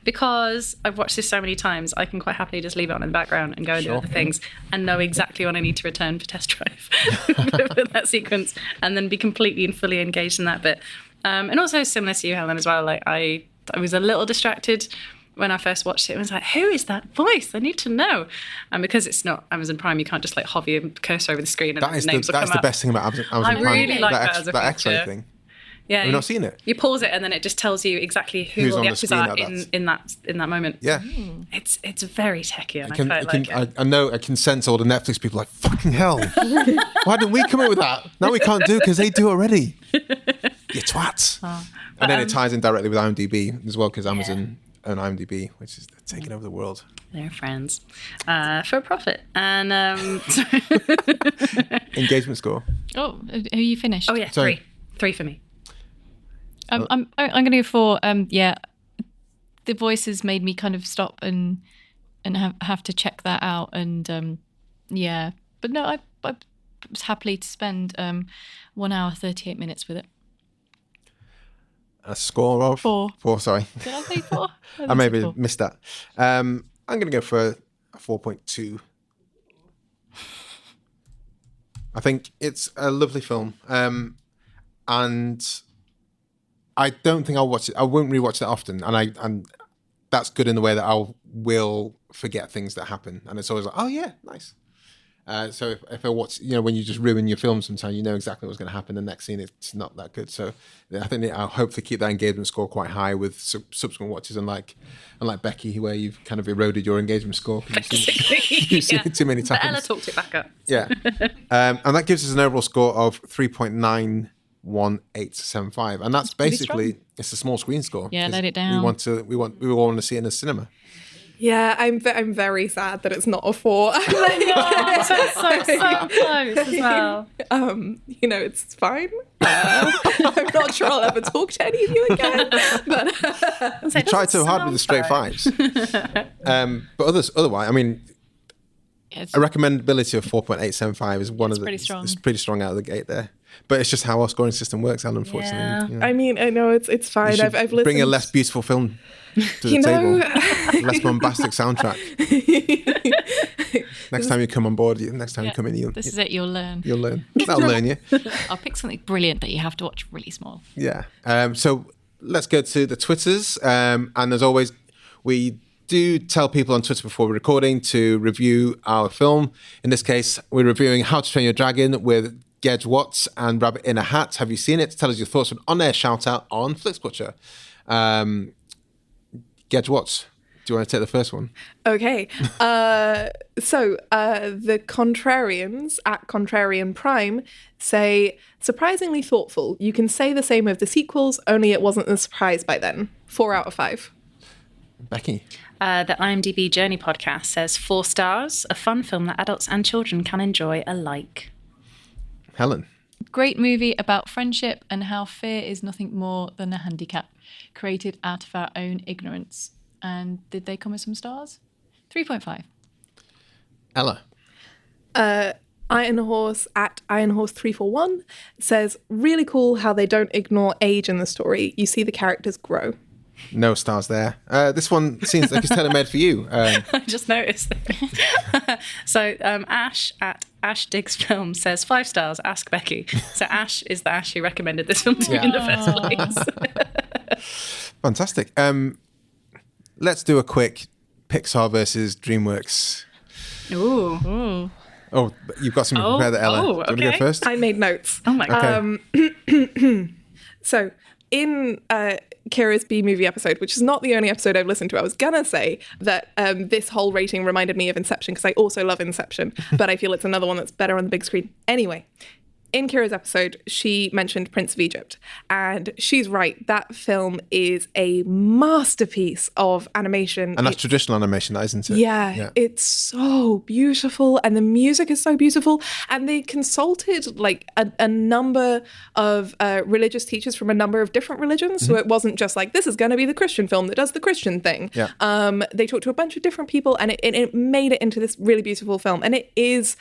S6: Because I've watched this so many times, I can quite happily just leave it on in the background and go and do other things and know exactly when I need to return for test drive for that sequence, and then be completely and fully engaged in that bit. And also similar to you, Helen, as well, like I was a little distracted when I first watched it. I was like, who is that voice? I need to know. And because it's not Amazon Prime, you can't just like hover your cursor over the screen and names will come up.
S4: That's the best thing about Amazon Prime.
S6: I really like that as a
S4: that
S6: feature.
S4: X-ray thing.
S6: Yeah,
S4: have you not seen it?
S6: You pause it and then it just tells you exactly who all the actors are in that moment.
S4: Yeah,
S6: it's very techy, and I quite like it.
S4: I know I can sense all the Netflix people like, fucking hell, why didn't we come up with that? Now we can't do it because they do already. You twats. And then it ties in directly with IMDb as well, because Amazon own IMDb, which is taking over the world.
S6: They're friends for a profit. And
S4: engagement score.
S5: Oh, are you finished?
S6: Oh yeah,
S4: Sorry.
S6: 3 for me.
S5: I'm going to go for the voices made me kind of stop and have to check that out, and but no, I was happily to spend 1 hour 38 minutes with it.
S4: A score of
S5: 4.
S4: 4, sorry.
S5: Did I say 4?
S4: I maybe missed that. I'm going to go for a 4.2. I think it's a lovely film. And I don't think I'll watch it. I won't rewatch that often. And that's good in the way that I will forget things that happen. And it's always like, oh yeah, nice. So if I watch, when you just ruin your film sometimes, you know exactly what's going to happen. The next scene, it's not that good. So I think I'll hopefully keep that engagement score quite high with subsequent watches. Unlike Becky, where you've kind of eroded your engagement score. You've seen it too many times.
S6: But Ella talked it back up.
S4: Yeah. And that gives us an overall score of 3.91875. And that's basically, it's a small screen score.
S5: Yeah, let it down.
S4: We all want to see it in a cinema.
S3: Yeah, I'm very sad that it's not a 4.
S6: It's so close as well.
S3: It's fine. I'm not sure I'll ever talk to any of you again. But
S4: you tried so hard with the straight 5s. But otherwise, I mean, a recommendability of 4.875 is one of the.
S5: Pretty strong.
S4: It's pretty strong out of the gate there. But it's just how our scoring system works, Alan, unfortunately.
S3: I mean, I know it's fine. I've listened.
S4: Bring a less beautiful film to the table. Less bombastic soundtrack. Next time you come on board, next time you come in, you'll
S5: learn.
S4: You'll learn. That'll learn you.
S5: I'll pick something brilliant that you have to watch really small.
S4: Yeah. So let's go to the Twitters. And as always, we do tell people on Twitter before we're recording to review our film. In this case, we're reviewing How to Train Your Dragon with Gedge Watts and Rabbit in a Hat. Have you seen it? Tell us your thoughts with an on-air shout-out on Flixwatcher. Gedge Watts, do you want to take the first one?
S3: Okay. So the Contrarians at Contrarian Prime say, surprisingly thoughtful. You can say the same of the sequels, only it wasn't a surprise by then. 4 out of 5.
S4: Becky?
S6: The IMDb Journey podcast says 4 stars, a fun film that adults and children can enjoy alike.
S4: Helen?
S5: Great movie about friendship and how fear is nothing more than a handicap created out of our own ignorance. And did they come with some stars? 3.5.
S4: Ella.
S3: Iron Horse at Iron Horse 341 says, really cool how they don't ignore age in the story. You see the characters grow.
S4: No stars there. This one seems like it's tailor-made for you.
S6: I just noticed. So Ash at Ash Digs Film says 5 stars, ask Becky. So Ash is the Ash who recommended this film to me in the first place.
S4: Fantastic. Let's do a quick Pixar versus DreamWorks.
S6: Ooh.
S4: Oh, you've got something prepared, Ella. Do you want to go first?
S3: I made notes.
S6: Oh my God.
S3: So in Kira's B-movie episode, which is not the only episode I've listened to, I was gonna say that this whole rating reminded me of Inception, because I also love Inception, but I feel it's another one that's better on the big screen. Anyway, in Kira's episode, she mentioned Prince of Egypt, and she's right. That film is a masterpiece of animation.
S4: And that's traditional animation, isn't it?
S3: Yeah, it's so beautiful, and the music is so beautiful. And they consulted like a number of religious teachers from a number of different religions, so it wasn't just like, this is going to be the Christian film that does the Christian thing. Yeah. They talked to a bunch of different people, and it made it into this really beautiful film. And it is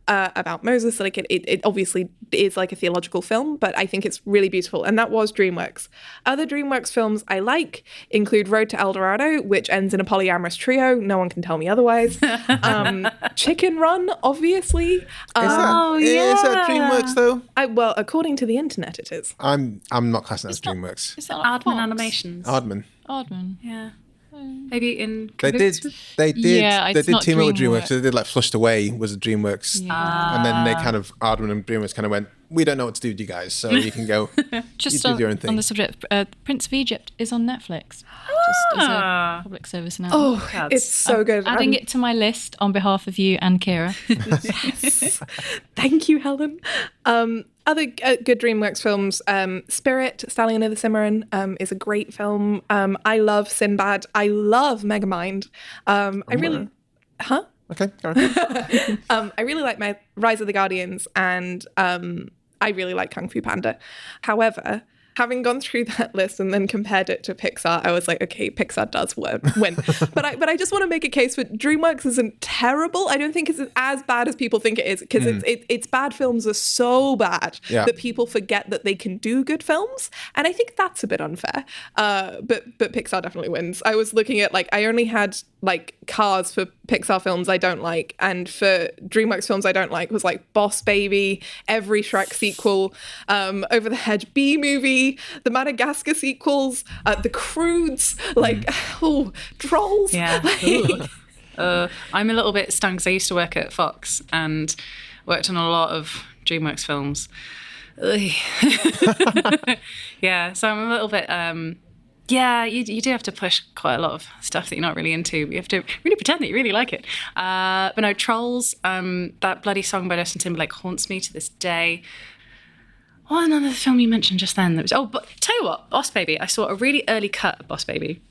S3: about Moses. Like it obviously is like a theological film, but I think it's really beautiful. And that was DreamWorks. Other DreamWorks films I like include Road to El Dorado, which ends in a polyamorous trio. No one can tell me otherwise. Chicken Run, obviously.
S4: Is that DreamWorks though?
S3: Well, according to the internet, it is.
S4: I'm not classing that as DreamWorks.
S5: Is that like
S6: Aardman
S5: Fox?
S6: Animations.
S5: Aardman.
S6: Yeah. Maybe in
S4: They did
S5: Yeah,
S4: they
S5: it's
S4: did
S5: not
S4: team up with DreamWorks.
S5: DreamWorks.
S4: They did like Flushed Away was a DreamWorks, and then they kind of Aardman and DreamWorks kind of went, we don't know what to do with you guys, so you can go
S5: Just
S4: you do your own thing.
S5: on the subject, Prince of Egypt is on Netflix. Just as a public service announcement.
S3: Oh, it's so good.
S5: Adding it to my list on behalf of you and Kira.
S3: Yes. Thank you, Helen. Other good DreamWorks films, Spirit, Stallion of the Cimarron is a great film. I love Sinbad. I love Megamind. I really... Huh?
S4: Okay, go on.
S3: I really like my Rise of the Guardians, and I really like Kung Fu Panda. However, having gone through that list and then compared it to Pixar, I was like, okay, Pixar does win. But I just want to make a case for DreamWorks isn't terrible. I don't think it's as bad as people think it is, because its bad films are so bad that people forget that they can do good films. And I think that's a bit unfair. But Pixar definitely wins. I was looking at, like, I only had like Cars for Pixar films I don't like, and for DreamWorks films I don't like was like Boss Baby, every Shrek sequel, Over the Hedge B-movie, the Madagascar sequels, the Croods, like Trolls.
S6: Yeah. I'm a little bit stung because I used to work at Fox and worked on a lot of DreamWorks films. Yeah, so I'm a little bit... yeah, you do have to push quite a lot of stuff that you're not really into. You have to really pretend that you really like it. But no, Trolls, that bloody song by Justin Timberlake haunts me to this day. What another film you mentioned just then? That was, but tell you what, Boss Baby. I saw a really early cut of Boss Baby.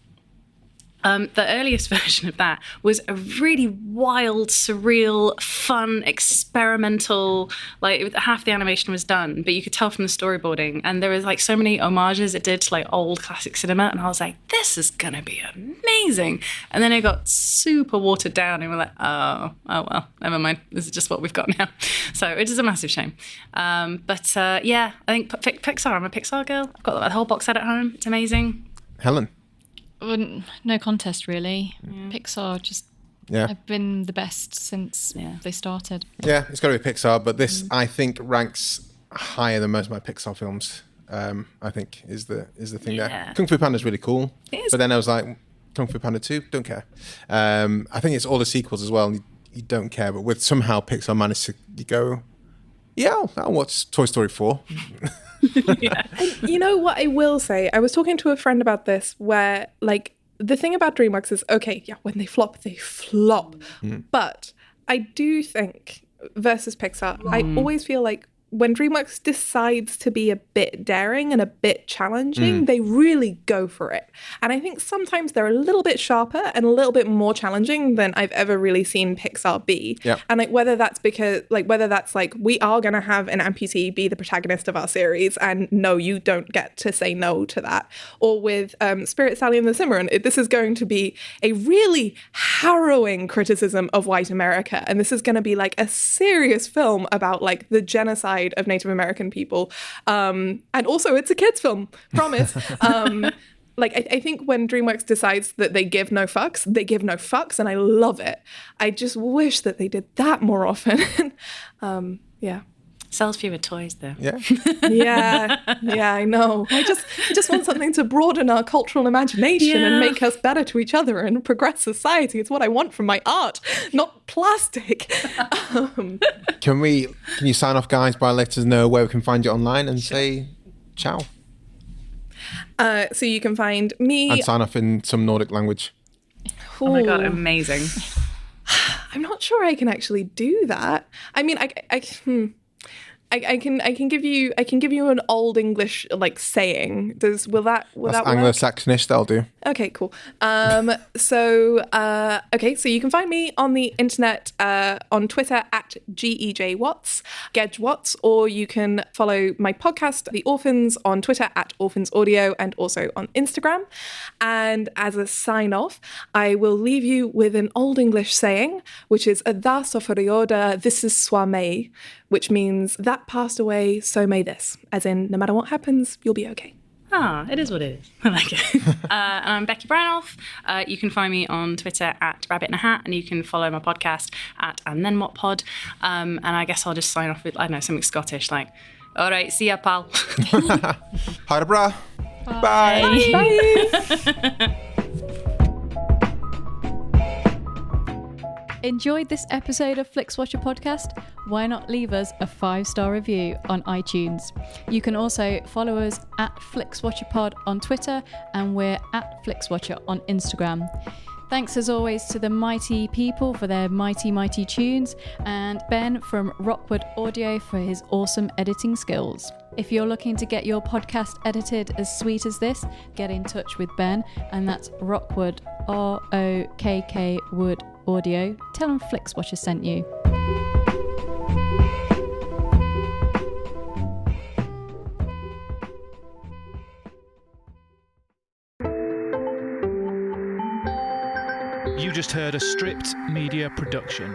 S6: The earliest version of that was a really wild, surreal, fun, experimental, like half the animation was done, but you could tell from the storyboarding, and there was like so many homages it did to like old classic cinema, and I was like, this is gonna be amazing. And then it got super watered down, and we're like, oh well, never mind, this is just what we've got now. So it is a massive shame. But yeah, I think Pixar, I'm a Pixar girl. I've got the whole box set at home. It's amazing.
S4: Helen?
S5: Well, no contest, really. Pixar just have been the best since they started.
S4: Yeah, it's got to be Pixar, but this I think ranks higher than most of my Pixar films. I think is the thing there. Kung Fu Panda is really cool, but then I was like, Kung Fu Panda 2, don't care. I think it's all the sequels as well. You don't care, but with somehow Pixar managed to go, yeah, I'll watch Toy Story 4.
S3: And you know what I will say? I was talking to a friend about this, where like the thing about DreamWorks is, okay, yeah, when they flop, they flop. But I do think versus Pixar, I always feel like when DreamWorks decides to be a bit daring and a bit challenging, they really go for it. And I think sometimes they're a little bit sharper and a little bit more challenging than I've ever really seen Pixar be.
S4: Yeah.
S3: And like whether that's we are going to have an amputee be the protagonist of our series, and no, you don't get to say no to that. Or with Spirit, Sally and the Cimarron, this is going to be a really harrowing criticism of white America. And this is going to be like a serious film about like the genocide of Native American people. And also it's a kid's film, promise. I think when DreamWorks decides that they give no fucks, and I love it. I just wish that they did that more often. Yeah.
S6: Sells fewer toys, though.
S4: Yeah.
S3: Yeah, I know. I just want something to broaden our cultural imagination and make us better to each other and progress society. It's what I want from my art, not plastic.
S4: Can you sign off, guys, by letting us know where we can find you online and say ciao?
S3: So you can find me...
S4: And sign off in some Nordic language.
S6: Oh my God, amazing.
S3: I'm not sure I can actually do that. I mean, I can give you an old English like saying. Will that work?
S4: Anglo-Saxonish, that'll do.
S3: Okay, cool. So you can find me on the internet on Twitter at GEJWatts, GEJWatts, or you can follow my podcast, The Orphans, on Twitter at Orphans Audio, and also on Instagram. And as a sign off, I will leave you with an old English saying, which is "Adha sofarioda, this is swamei," which means that passed away, so may this. As in, no matter what happens, you'll be okay.
S6: It is what it is. I like it. And I'm Becky Brynolf. You can find me on Twitter at Rabbit in a Hat, and you can follow my podcast at And Then What Pod. And I guess I'll just sign off with, I don't know, something Scottish, like, all right, see ya, pal.
S4: Hi, bra. Bye.
S3: Bye.
S5: Enjoyed this episode of Flixwatcher podcast? Why not leave us a 5-star review on iTunes? You can also follow us at FlixWatcherPod on Twitter, and we're at FlixWatcher on Instagram. Thanks as always to the mighty people for their mighty, mighty tunes, and Ben from Rockwood Audio for his awesome editing skills. If you're looking to get your podcast edited as sweet as this, get in touch with Ben, and that's Rockwood, ROKK Wood Audio. Tell them Flixwatcher sent you.
S11: You just heard a Stripped Media production.